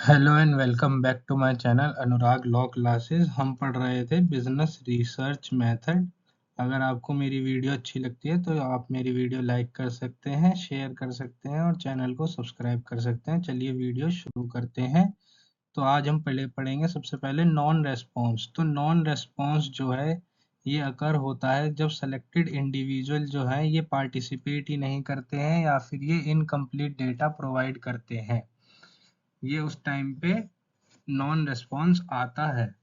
Hello and welcome back to my channel Anurag law classes. हम पढ़ रहे थे बिजनेस रिसर्च मेथड। अगर आपको मेरी वीडियो अच्छी लगती है तो आप मेरी वीडियो लाइक कर सकते हैं, शेयर कर सकते हैं और चैनल को सब्सक्राइब कर सकते हैं। चलिए वीडियो शुरू करते हैं। तो आज हम पढ़ेंगे सबसे पहले नॉन रेस्पॉन्स। तो नॉन रेस्पॉन्स जो है ये अकर होता है जब सेलेक्टेड इंडिविजुअल जो है ये पार्टिसिपेट ही नहीं करते हैं या फिर ये इनकम्प्लीट डेटा प्रोवाइड करते हैं। ये उस टाइम पे नॉन रेस्पॉन्स आता है।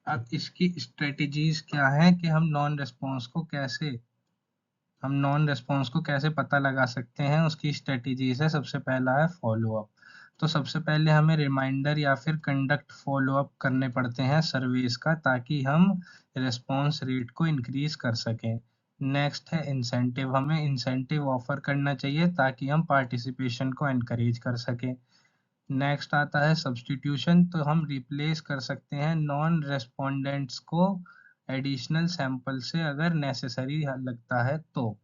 अब इसकी स्ट्रेटजीज क्या है कि हम नॉन रेस्पॉन्स को कैसे पता लगा सकते हैं। उसकी स्ट्रेटजीज है, सबसे पहला है फॉलो अप। तो सबसे पहले हमें रिमाइंडर या फिर कंडक्ट फॉलो अप करने पड़ते हैं सर्विस का, ताकि हम रेस्पॉन्स रेट को इंक्रीज कर सकें। नेक्स्ट है इंसेंटिव। हमें इंसेंटिव ऑफर करना चाहिए ताकि हम पार्टिसिपेशन को एनकरेज कर सकें। नेक्स्ट आता है सब्स्टिट्यूशन। तो हम रिप्लेस कर सकते हैं नॉन रेस्पोंडेंट्स को एडिशनल सैंपल से अगर नेसेसरी लगता है तो।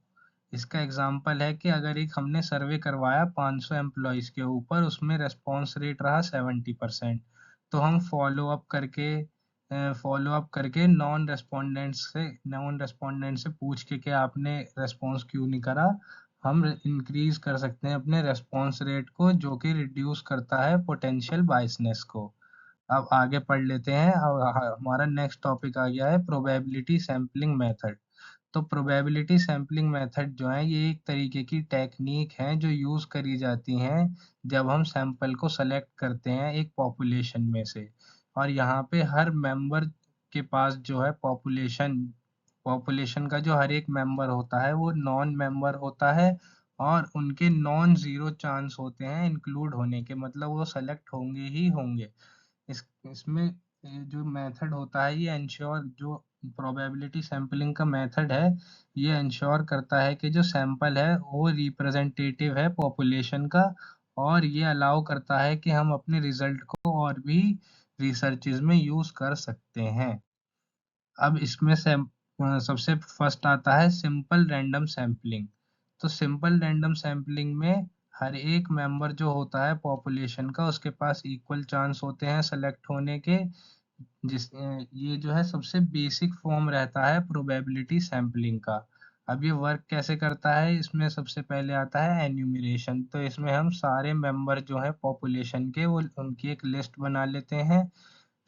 इसका एग्जांपल है कि अगर एक हमने सर्वे करवाया 500 एम्प्लॉयज़ के ऊपर, उसमें रेस्पॉन्स रेट रहा 70%, तो हम फॉलो अप करके नॉन रेस्पोंडेंट से पूछ के कि आपने रेस्पॉन्स क्यों नहीं करा, हम इंक्रीज कर सकते हैं अपने रेस्पॉन्स रेट को, जो कि रिड्यूस करता है पोटेंशियल बायसनेस को। अब आगे पढ़ लेते हैं। अब हमारा नेक्स्ट टॉपिक आ गया है प्रोबेबिलिटी सैम्पलिंग मेथड। तो प्रोबेबिलिटी सैम्पलिंग मेथड जो है ये एक तरीके की टेक्निक है जो यूज़ करी जाती हैं जब हम सैंपल को सेलेक्ट करते हैं एक पॉपुलेशन में से। और यहाँ पे हर मेंबर के पास जो है पॉपुलेशन पॉपुलेशन का जो हर एक मेंबर होता है वो नॉन मेंबर होता है, और उनके नॉन ज़ीरो चांस होते हैं इंक्लूड होने के, मतलब वो सेलेक्ट होंगे ही होंगे। इसमें जो मेथड होता है ये इंश्योर जो प्रोबेबिलिटी सैम्पलिंग का मेथड है ये इंश्योर करता है कि जो सैंपल है वो रिप्रेजेंटेटिव है पॉपुलेशन का, और ये अलाउ करता है कि हम अपने रिजल्ट को और भी रिसर्चेज में यूज़ कर सकते हैं। अब इसमें से सबसे फर्स्ट आता है सिंपल रैंडम सैम्पलिंग। तो सिंपल रैंडम सैम्पलिंग में हर एक मेंबर जो होता है पॉपुलेशन का उसके पास इक्वल चांस होते हैं सेलेक्ट होने के। ये जो है सबसे बेसिक फॉर्म रहता है प्रोबेबिलिटी सैम्पलिंग का। अब ये वर्क कैसे करता है, इसमें सबसे पहले आता है एन्यूमरेशन। तो इसमें हम सारे मेंबर जो है पॉपुलेशन के वो उनकी एक लिस्ट बना लेते हैं।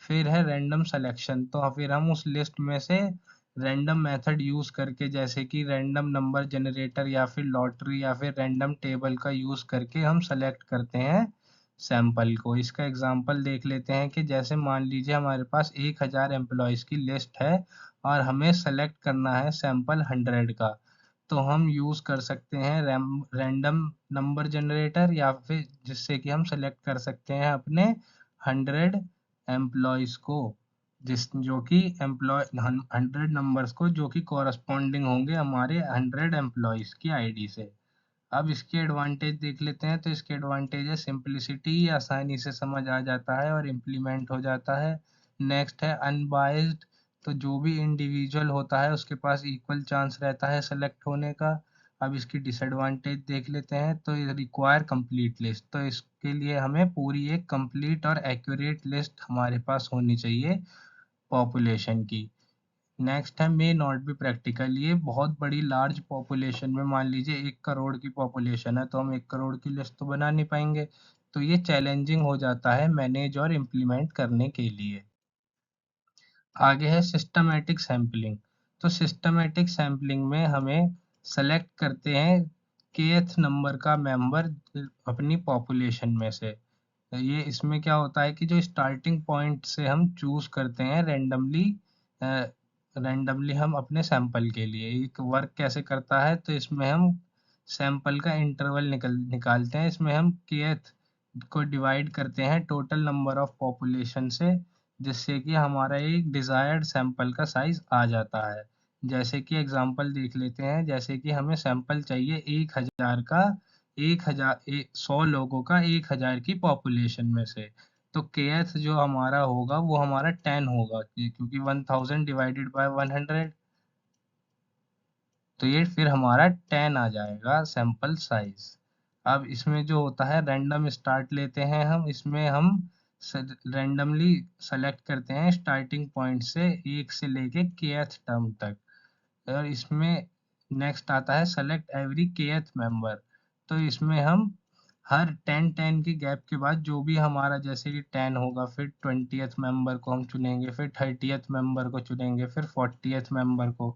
फिर है रैंडम सिलेक्शन। तो फिर हम उस लिस्ट में से रैंडम मेथड यूज़ करके, जैसे कि रैंडम नंबर जनरेटर या फिर लॉटरी या फिर रैंडम टेबल का यूज़ करके हम सेलेक्ट करते हैं सैंपल को। इसका एग्जांपल देख लेते हैं कि जैसे मान लीजिए हमारे पास 1000 एम्प्लॉयज़ की लिस्ट है और हमें सेलेक्ट करना है सैंपल 100 का। तो हम यूज़ कर सकते हैं रैंडम नंबर जनरेटर, या फिर जिससे कि हम सेलेक्ट कर सकते हैं अपने 100 एम्प्लॉयज़ को, जिस जो कि एम्प्लॉय 100 नंबर्स को जो कि कॉरस्पॉन्डिंग होंगे हमारे 100 एम्प्लॉयज़ की आईडी से। अब इसके एडवांटेज देख लेते हैं। तो इसके एडवांटेज है सिंपलिसिटी, आसानी से समझ आ जाता है और इम्प्लीमेंट हो जाता है। नेक्स्ट है अनबाइज्ड। तो जो भी इंडिविजुअल होता है उसके पास इक्वल चांस रहता है सेलेक्ट होने का। अब इसकी डिसएडवांटेज देख लेते हैं। तो ये रिक्वायर कंप्लीट लिस्ट। तो इसके लिए हमें पूरी एक कंप्लीट और एक्यूरेट लिस्ट हमारे पास होनी चाहिए पॉपुलेशन की। नेक्स्ट है मे नॉट बी प्रैक्टिकल। ये बहुत बड़ी लार्ज पॉपुलेशन में, मान लीजिए 1 करोड़ की पॉपुलेशन है तो हम 1 करोड़ की लिस्ट तो बना नहीं पाएंगे। तो ये चैलेंजिंग हो जाता है मैनेज और इम्प्लीमेंट करने के लिए। आगे है सिस्टमैटिक सैम्पलिंग। तो सिस्टमैटिक सैम्पलिंग में हमें सेलेक्ट करते हैं kth नंबर का मेंबर अपनी पॉपुलेशन में से। ये इसमें क्या होता है कि जो स्टार्टिंग पॉइंट से हम चूज करते हैं रैंडमली हम अपने सैंपल के लिए। एक वर्क कैसे करता है, तो इसमें हम सैंपल का इंटरवल निकालते हैं। इसमें हम kth को डिवाइड करते हैं टोटल नंबर ऑफ पॉपुलेशन से, जिससे कि हमारा एक डिजायर्ड सैंपल का साइज आ जाता है। जैसे कि एग्जांपल देख लेते हैं, जैसे कि हमें सैंपल चाहिए 1000 का, 100 लोगों का 1000 की पॉपुलेशन में से। तो kth जो हमारा होगा वो हमारा 10 होगा, क्योंकि 1000 डिवाइडेड बाय 100, तो ये फिर हमारा 10 आ जाएगा सैंपल साइज। अब इसमें जो होता है रैंडम स्टार्ट लेते हैं हम, इसमें हम रैंडमली सेलेक्ट करते हैं स्टार्टिंग पॉइंट से 1 से लेके kth टर्म तक। और इसमें नेक्स्ट आता है सेलेक्ट एवरी kth मेंबर। तो इसमें हम हर 10 के गैप के बाद जो भी हमारा, जैसे कि 10 होगा, फिर 20th मेंबर को हम चुनेंगे, फिर 30th मेंबर को चुनेंगे, फिर 40th मेंबर को।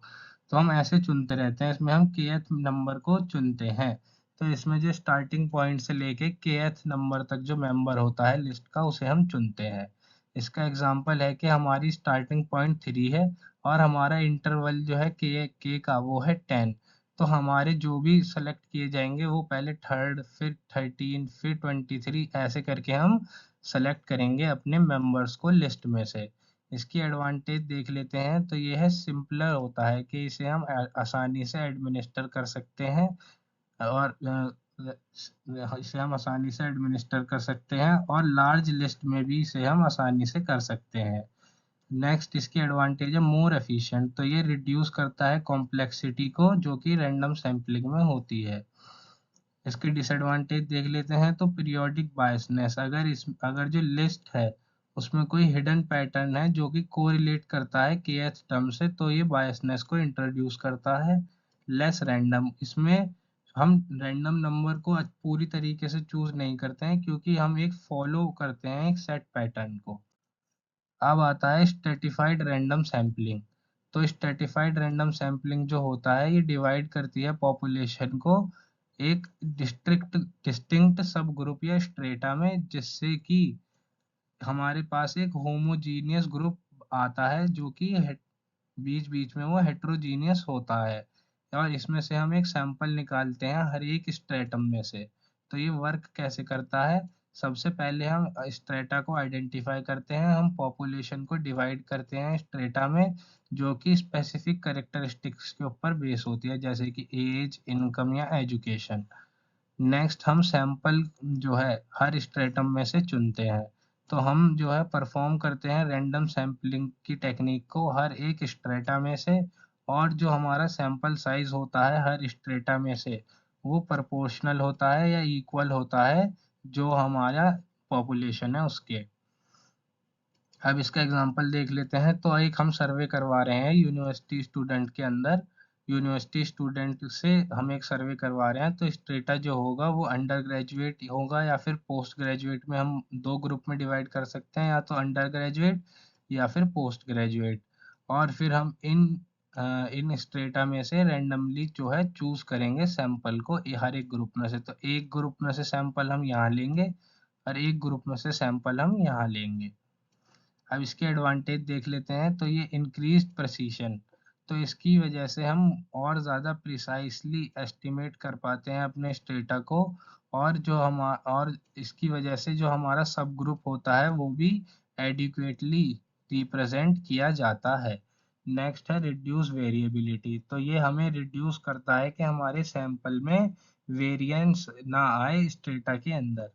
तो हम ऐसे चुनते रहते हैं, इसमें हम kth नंबर को चुनते हैं। तो इसमें जो स्टार्टिंग पॉइंट से लेके kth नंबर तक जो मेंबर होता है लिस्ट का, उसे हम चुनते हैं। इसका एग्जांपल है कि हमारी स्टार्टिंग पॉइंट 3 है और हमारा इंटरवल जो है के का वो है 10। तो हमारे जो भी सेलेक्ट किए जाएंगे वो पहले थर्ड, फिर 13, फिर 23, ऐसे करके हम सेलेक्ट करेंगे अपने मेंबर्स को लिस्ट में से। इसकी एडवांटेज देख लेते हैं, तो ये है सिंपलर होता है कि इसे हम आसानी से एडमिनिस्टर कर सकते हैं, और इसे हम आसानी से एडमिनिस्टर कर सकते हैं और लार्ज लिस्ट में भी इसे हम आसानी से कर सकते हैं। नेक्स्ट इसकी एडवांटेज है मोर एफिशिएंट। तो ये रिड्यूस करता है कॉम्प्लेक्सिटी को जो कि रैंडम सैम्पलिंग में होती है। इसके डिसएडवांटेज देख लेते हैं, तो पीरियोडिक बायसनेस, अगर जो लिस्ट है उसमें कोई हिडन पैटर्न है जो कि कोरिलेट करता है kth टर्म से, तो ये बायसनेस को इंट्रोड्यूस करता है। लेस रैंडम, इसमें हम रैंडम नंबर को पूरी तरीके से चूज नहीं करते हैं क्योंकि हम एक फॉलो करते हैं एक सेट पैटर्न को। अब आता है स्ट्रेटिफाइड रैंडम सैम्पलिंग। तो स्ट्रेटिफाइड रैंडम सैम्पलिंग जो होता है ये डिवाइड करती है पॉपुलेशन को एक डिस्टिंक्ट सब ग्रुप या स्ट्रेटा में, जिससे कि हमारे पास एक होमोजीनियस ग्रुप आता है जो कि बीच बीच में वो हेट्रोजीनियस होता है। और इसमें से हम एक सैंपल निकालते हैं हर एक स्ट्रेटम में से। तो ये वर्क कैसे करता है, सबसे पहले हम स्ट्रेटा को आइडेंटिफाई करते हैं, हम पॉपुलेशन को डिवाइड करते हैं स्ट्रेटा में जो कि स्पेसिफिक कैरेक्टरिस्टिक्स के ऊपर बेस होती है, जैसे कि एज, इनकम या एजुकेशन। नेक्स्ट हम सैंपल जो है हर स्ट्रेटम में से चुनते हैं। तो हम जो है परफॉर्म करते हैं रैंडम सैम्पलिंग की टेक्निक को हर एक स्ट्रेटा में से, और जो हमारा सैंपल साइज होता है हर स्ट्रेटा में से वो प्रोपोर्शनल होता है या इक्वल होता है जो हमारा पॉपुलेशन है उसके। अब इसका एग्जांपल देख लेते हैं, तो एक हम सर्वे करवा रहे हैं यूनिवर्सिटी स्टूडेंट के अंदर। यूनिवर्सिटी स्टूडेंट से हम एक सर्वे करवा रहे हैं, तो स्ट्रेटा जो होगा वो अंडर ग्रेजुएट होगा या फिर पोस्ट ग्रेजुएट में, हम दो ग्रुप में डिवाइड कर सकते हैं, या तो अंडर ग्रेजुएट या फिर पोस्ट ग्रेजुएट। और फिर हम इन स्ट्रेटा में से रैंडमली जो है चूज करेंगे सैंपल को हर एक ग्रुप में से। तो एक ग्रुप में से सैंपल हम यहाँ लेंगे और एक ग्रुप में से सैंपल हम यहाँ लेंगे। अब इसके एडवांटेज देख लेते हैं, तो ये इंक्रीज प्रिसीशन। तो इसकी वजह से हम और ज़्यादा प्रिसाइसली एस्टिमेट कर पाते हैं अपने स्टेटा को, और इसकी वजह से जो हमारा सब ग्रुप होता है वो भी एडिक्वेटली रिप्रेजेंट किया जाता है। नेक्स्ट है रिड्यूस वेरिएबिलिटी। तो ये हमें रिड्यूस करता है कि हमारे सैंपल में वेरिएंस ना आए स्टेटा के अंदर।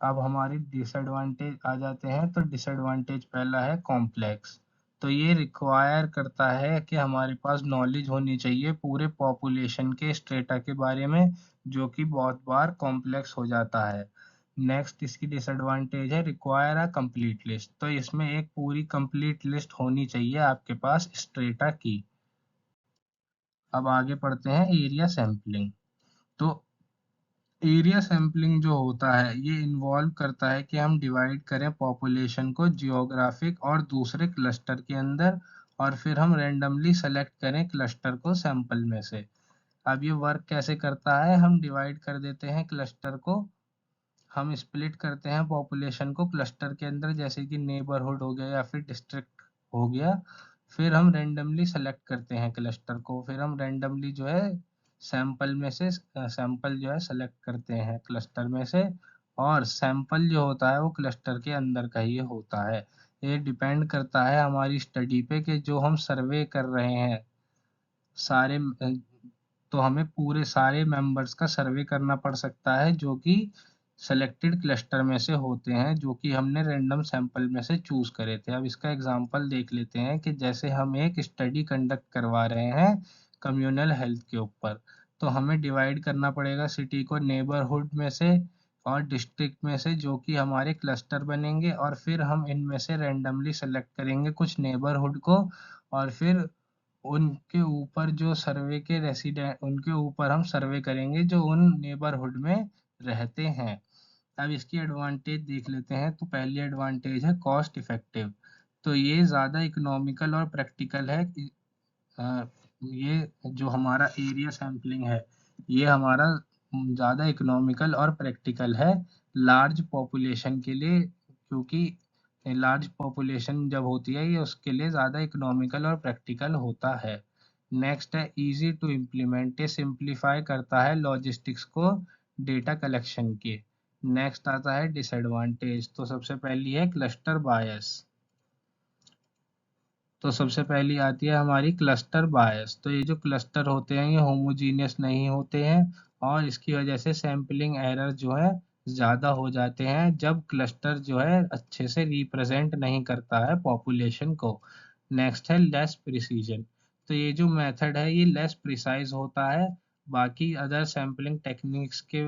अब हमारी डिसएडवांटेज आ जाते हैं, तो डिसएडवांटेज पहला है कॉम्प्लेक्स। तो ये रिक्वायर करता है कि हमारे पास नॉलेज होनी चाहिए पूरे पॉपुलेशन के स्ट्रेटा के बारे में, जो कि बहुत बार कॉम्प्लेक्स हो जाता है। नेक्स्ट इसकी डिसएडवांटेज है रिक्वायर अ कंप्लीट लिस्ट। तो इसमें एक पूरी कंप्लीट लिस्ट होनी चाहिए आपके पास स्ट्रेटा की। अब आगे पढ़ते हैं एरिया सैंपलिंग। तो एरिया सैंपलिंग जो होता है ये इन्वॉल्व करता है कि हम डिवाइड करें पॉपुलेशन को जियोग्राफिक और दूसरे क्लस्टर के अंदर, और फिर हम रैंडमली सेलेक्ट करें क्लस्टर को सैंपल में से। अब ये वर्क कैसे करता है, हम डिवाइड कर देते हैं क्लस्टर को, हम स्प्लिट करते हैं पॉपुलेशन को क्लस्टर के अंदर, जैसे कि नेबरहुड हो गया या फिर डिस्ट्रिक्ट हो गया। फिर हम रैंडमली सेलेक्ट करते हैं क्लस्टर को, फिर हम रैंडमली जो है सैंपल में से सैंपल जो है सेलेक्ट करते हैं क्लस्टर में से, और सैंपल जो होता है वो क्लस्टर के अंदर का ही होता है। ये डिपेंड करता है हमारी स्टडी पे कि जो हम सर्वे कर रहे हैं सारे, तो हमें पूरे सारे मेंबर्स का सर्वे करना पड़ सकता है जो कि सेलेक्टेड क्लस्टर में से होते हैं, जो कि हमने रैंडम सैंपल में से चूज करे थे। अब इसका एग्जांपल देख लेते हैं कि जैसे हम एक स्टडी कंडक्ट करवा रहे हैं कम्युनल हेल्थ के ऊपर। तो हमें डिवाइड करना पड़ेगा सिटी को नेबरहुड में से और डिस्ट्रिक्ट में से, जो कि हमारे क्लस्टर बनेंगे, और फिर हम इनमें से रैंडमली सेलेक्ट करेंगे कुछ नेबरहुड को, और फिर उनके ऊपर जो सर्वे के रेसिडेंट, उनके ऊपर हम सर्वे करेंगे जो उन नेबरहुड में रहते हैं। अब इसकी एडवांटेज देख लेते हैं। तो पहली एडवांटेज है कॉस्ट इफेक्टिव। तो ये ज़्यादा इकोनॉमिकल और प्रैक्टिकल है। ये जो हमारा एरिया सैम्पलिंग है, ये हमारा ज़्यादा इकोनॉमिकल और प्रैक्टिकल है लार्ज पॉपुलेशन के लिए, क्योंकि लार्ज पॉपुलेशन जब होती है ये उसके लिए ज़्यादा इकोनॉमिकल और प्रैक्टिकल होता है। नेक्स्ट है इजी टू इम्प्लीमेंट। ये सिंप्लीफाई करता है लॉजिस्टिक्स को डेटा कलेक्शन के। नेक्स्ट आता है डिसएडवांटेज। तो सबसे पहली है क्लस्टर बायस। तो सबसे पहली आती है हमारी क्लस्टर बायस। तो ये जो क्लस्टर होते हैं ये होमोजीनियस नहीं होते हैं, और इसकी वजह से सैम्पलिंग एरर जो है ज़्यादा हो जाते हैं जब क्लस्टर जो है अच्छे से रिप्रेजेंट नहीं करता है पॉपुलेशन को। नेक्स्ट है लेस प्रिसीजन। तो ये जो मेथड है ये लेस प्रिसाइज होता है बाकी अदर सैम्पलिंग टेक्निक्स के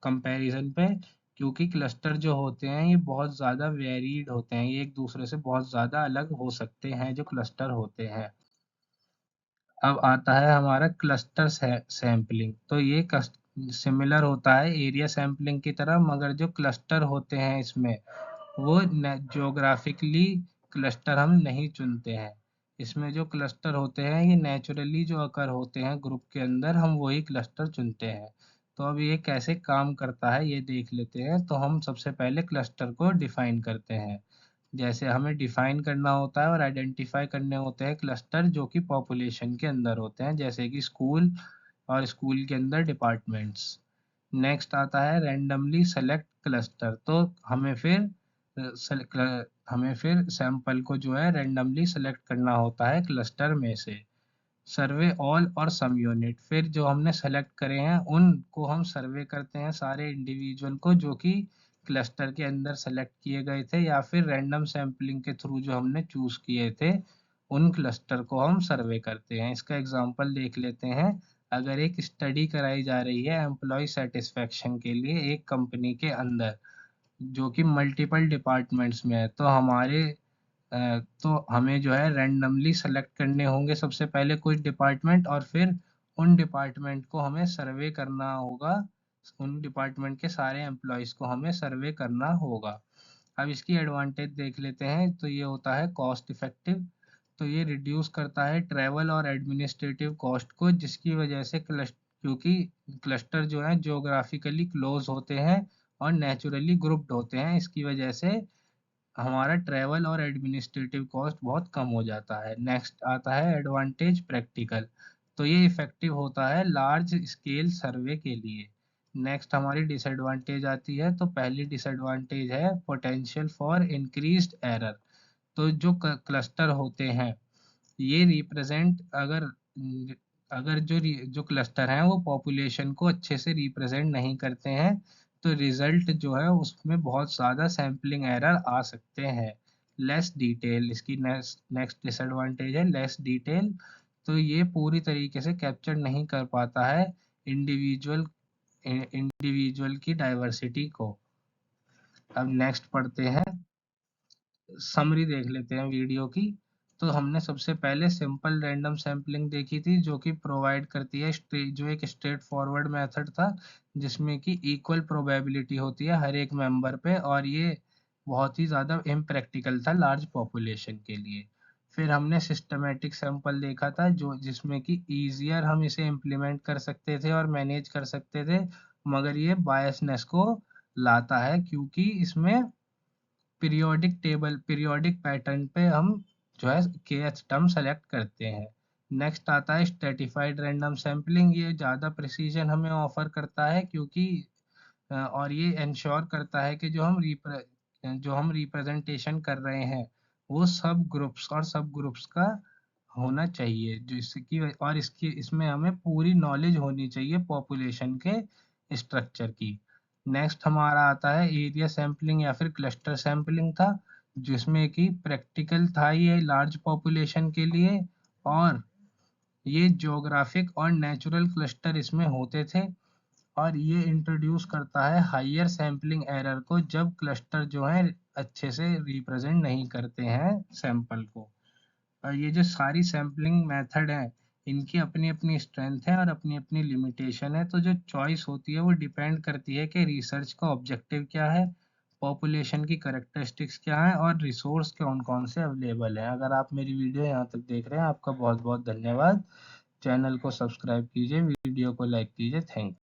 कंपैरिजन पे, क्योंकि क्लस्टर जो होते हैं ये बहुत ज़्यादा वेरीड होते हैं, ये एक दूसरे से बहुत ज़्यादा अलग हो सकते हैं जो क्लस्टर होते हैं। अब आता है हमारा क्लस्टर सैम्पलिंग। तो ये सिमिलर होता है एरिया सैम्पलिंग की तरह, मगर जो क्लस्टर होते हैं इसमें वो ज्योग्राफिकली क्लस्टर हम नहीं चुनते हैं। इसमें जो क्लस्टर होते हैं ये नेचुरली जो अकर होते हैं ग्रुप के अंदर, हम वही क्लस्टर चुनते हैं। तो अब ये कैसे काम करता है ये देख लेते हैं। तो हम सबसे पहले क्लस्टर को डिफाइन करते हैं। जैसे हमें डिफाइन करना होता है और आइडेंटिफाई करने होते हैं क्लस्टर जो कि पॉपुलेशन के अंदर होते हैं, जैसे कि स्कूल और स्कूल के अंदर डिपार्टमेंट्स। नेक्स्ट आता है रैंडमली सेलेक्ट क्लस्टर। तो हमें फिर सैंपल को जो है रैंडमली सेलेक्ट करना होता है क्लस्टर में से। सर्वे ऑल और सम यूनिट। फिर जो हमने सेलेक्ट करे हैं उनको हम सर्वे करते हैं सारे इंडिविजुअल को जो कि क्लस्टर के अंदर सेलेक्ट किए गए थे, या फिर रैंडम सैम्पलिंग के थ्रू जो हमने चूज किए थे उन क्लस्टर को हम सर्वे करते हैं। इसका एग्जांपल देख लेते हैं। अगर एक स्टडी कराई जा रही है एम्प्लॉय सेटिस्फेक्शन के लिए एक कंपनी के अंदर, जो कि मल्टीपल डिपार्टमेंट्स में है, तो हमें जो है रैंडमली सेलेक्ट करने होंगे सबसे पहले कुछ डिपार्टमेंट, और फिर उन डिपार्टमेंट को हमें सर्वे करना होगा। उन डिपार्टमेंट के सारे एम्प्लॉयज़ को हमें सर्वे करना होगा। अब इसकी एडवांटेज देख लेते हैं। तो ये होता है कॉस्ट इफेक्टिव। तो ये रिड्यूस करता है ट्रैवल और एडमिनिस्ट्रेटिव कॉस्ट को, जिसकी वजह से क्योंकि क्लस्टर जो है ज्योग्राफिकली क्लोज होते हैं और नेचुरली ग्रुप्ड होते हैं, इसकी वजह से हमारा ट्रैवल और एडमिनिस्ट्रेटिव कॉस्ट बहुत कम हो जाता है। नेक्स्ट आता है एडवांटेज प्रैक्टिकल। तो ये इफेक्टिव होता है लार्ज स्केल सर्वे के लिए। नेक्स्ट हमारी डिसएडवांटेज आती है। तो पहली डिसएडवांटेज है पोटेंशियल फॉर इंक्रीज्ड एरर। तो जो क्लस्टर होते हैं ये रिप्रेजेंट, अगर अगर जो क्लस्टर हैं वो पॉपुलेशन को अच्छे से रिप्रेजेंट नहीं करते हैं, तो रिजल्ट जो है उसमें बहुत ज़्यादा सैम्पलिंग एरर आ सकते हैं। Less detail. इसकी नेक्स्ट डिसएडवांटेज है लेस डिटेल। तो ये पूरी तरीके से कैप्चर नहीं कर पाता है इंडिविजुअल इंडिविजुअल की डाइवर्सिटी को। अब नेक्स्ट पढ़ते हैं, समरी देख लेते हैं वीडियो की। तो हमने सबसे पहले सिंपल रैंडम सैम्पलिंग देखी थी जो कि प्रोवाइड करती है जो एक स्ट्रेट फॉरवर्ड मेथड था, जिसमें कि इक्वल प्रोबेबिलिटी होती है हर एक मेंबर पे, और ये बहुत ही ज़्यादा इम्प्रैक्टिकल था लार्ज पॉपुलेशन के लिए। फिर हमने सिस्टमेटिक सैंपल देखा था जो जिसमें कि ईजियर हम इसे इम्प्लीमेंट कर सकते थे और मैनेज कर सकते थे, मगर ये बायसनेस को लाता है क्योंकि इसमें पीरियोडिक पैटर्न पे हम जो है kth टर्म सेलेक्ट करते हैं। नेक्स्ट आता है स्ट्रेटिफाइड रैंडम सैम्पलिंग। ये ज़्यादा प्रिसीजन हमें ऑफर करता है क्योंकि और ये इंश्योर करता है कि जो हम रिप्रेजेंटेशन कर रहे हैं वो सब ग्रुप्स का होना चाहिए, जिसकी और इसकी इसमें हमें पूरी नॉलेज होनी चाहिए पॉपुलेशन के स्ट्रक्चर की। नेक्स्ट हमारा आता है एरिया सैम्पलिंग या फिर क्लस्टर सैम्पलिंग था, जिसमें कि प्रैक्टिकल था ये लार्ज पॉपुलेशन के लिए, और ये ज्योग्राफिक और नेचुरल क्लस्टर इसमें होते थे और ये इंट्रोड्यूस करता है हायर सैम्पलिंग एरर को जब क्लस्टर जो है अच्छे से रिप्रेजेंट नहीं करते हैं सैंपल को। और ये जो सारी सैम्पलिंग मेथड है इनकी अपनी अपनी स्ट्रेंथ है और अपनी अपनी लिमिटेशन है, तो जो चॉइस होती है वो डिपेंड करती है कि रिसर्च का ऑब्जेक्टिव क्या है, पॉपुलेशन की करेक्टरिस्टिक्स क्या है और रिसोर्स कौन कौन से अवेलेबल है। अगर आप मेरी वीडियो यहाँ तक देख रहे हैं आपका बहुत बहुत धन्यवाद। चैनल को सब्सक्राइब कीजिए, वीडियो को लाइक कीजिए। Thank you.